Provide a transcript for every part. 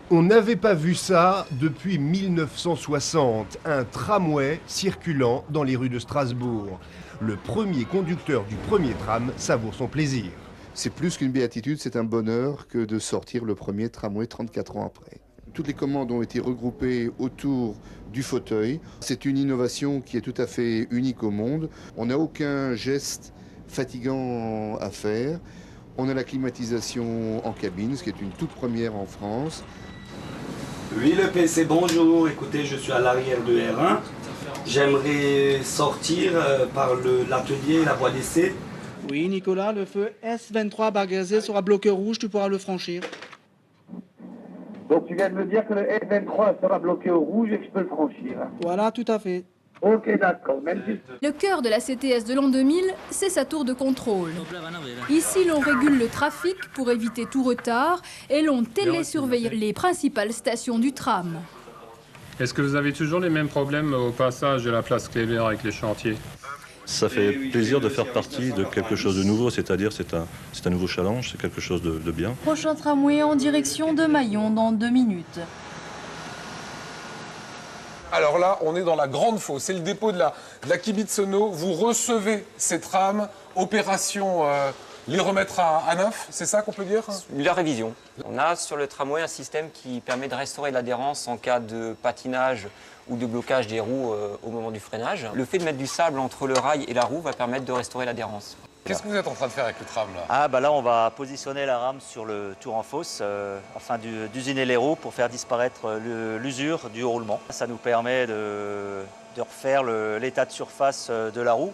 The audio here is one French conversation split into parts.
On n'avait pas vu ça depuis 1960, un tramway circulant dans les rues de Strasbourg. Le premier conducteur du premier tram savoure son plaisir. C'est plus qu'une béatitude, c'est un bonheur que de sortir le premier tramway 34 ans après. Toutes les commandes ont été regroupées autour du fauteuil. C'est une innovation qui est tout à fait unique au monde. On n'a aucun geste fatigant à faire. On a la climatisation en cabine, ce qui est une toute première en France. Oui, le PC, bonjour. Écoutez, je suis à l'arrière de R1. J'aimerais sortir par l'atelier, la voie d'essai. Oui, Nicolas, le feu S23 Bargazet sera bloqué rouge, tu pourras le franchir. Donc tu viens de me dire que le S23 sera bloqué au rouge et que je peux le franchir. Voilà, tout à fait. Ok, d'accord. Même si... Le cœur de la CTS de l'an 2000, c'est sa tour de contrôle. Ici, l'on régule le trafic pour éviter tout retard et l'on télésurveille les principales stations du tram. Est-ce que vous avez toujours les mêmes problèmes au passage de la place Kléber avec les chantiers? Ça fait plaisir de faire partie de quelque chose de nouveau, c'est-à-dire c'est un nouveau challenge, c'est quelque chose de bien. Prochain tramway en direction de Mayon dans 2 minutes. Alors là, on est dans la grande fosse, c'est le dépôt de la Kibitsono. Vous recevez ces trams, opération les remettre à neuf, c'est ça qu'on peut dire? La révision. On a sur le tramway un système qui permet de restaurer l'adhérence en cas de patinage ou de blocage des roues au moment du freinage. Le fait de mettre du sable entre le rail et la roue va permettre de restaurer l'adhérence. Qu'est-ce que vous êtes en train de faire avec le tram là? Là on va positionner la rame sur le tour en fosse afin d'usiner les roues pour faire disparaître l'usure du roulement. Ça nous permet de refaire l'état de surface de la roue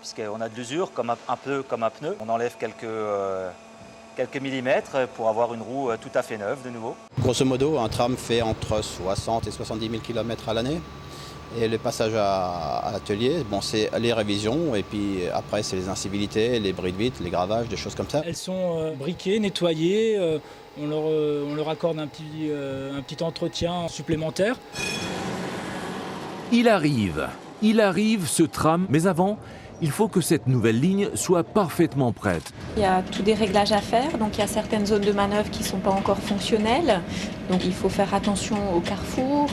puisqu'on a de l'usure un peu comme un pneu. On enlève quelques millimètres pour avoir une roue tout à fait neuve de nouveau. Grosso modo, un tram fait entre 60 et 70 000 km à l'année. Et le passage à l'atelier, c'est les révisions et puis après c'est les incivilités, les bris de vitre, les gravages, des choses comme ça. Elles sont briquées, nettoyées, on leur accorde un petit entretien supplémentaire. Il arrive ce tram, mais avant, il faut que cette nouvelle ligne soit parfaitement prête. Il y a tous des réglages à faire, donc il y a certaines zones de manœuvre qui ne sont pas encore fonctionnelles. Donc il faut faire attention au carrefour.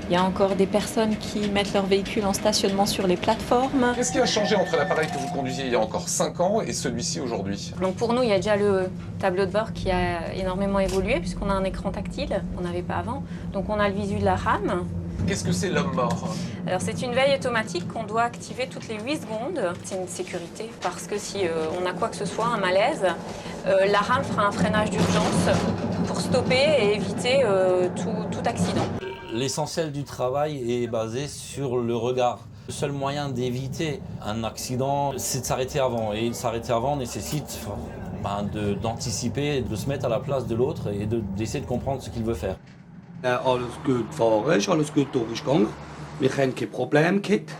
Il y a encore des personnes qui mettent leur véhicule en stationnement sur les plateformes. Qu'est-ce qui a changé entre l'appareil que vous conduisiez il y a encore 5 ans et celui-ci aujourd'hui? Donc pour nous, il y a déjà le tableau de bord qui a énormément évolué puisqu'on a un écran tactile qu'on n'avait pas avant. Donc on a le visu de la rame. Qu'est-ce que c'est l'homme mort? Alors c'est une veille automatique qu'on doit activer toutes les 8 secondes. C'est une sécurité parce que si on a quoi que ce soit, un malaise, la rame fera un freinage d'urgence pour stopper et éviter tout accident. L'essentiel du travail est basé sur le regard. Le seul moyen d'éviter un accident, c'est de s'arrêter avant. Et s'arrêter avant nécessite d'anticiper, de se mettre à la place de l'autre et d'essayer de comprendre ce qu'il veut faire. Alles gut fahren, ist alles gut durchgegangen. Wir haben kein Problem gehabt.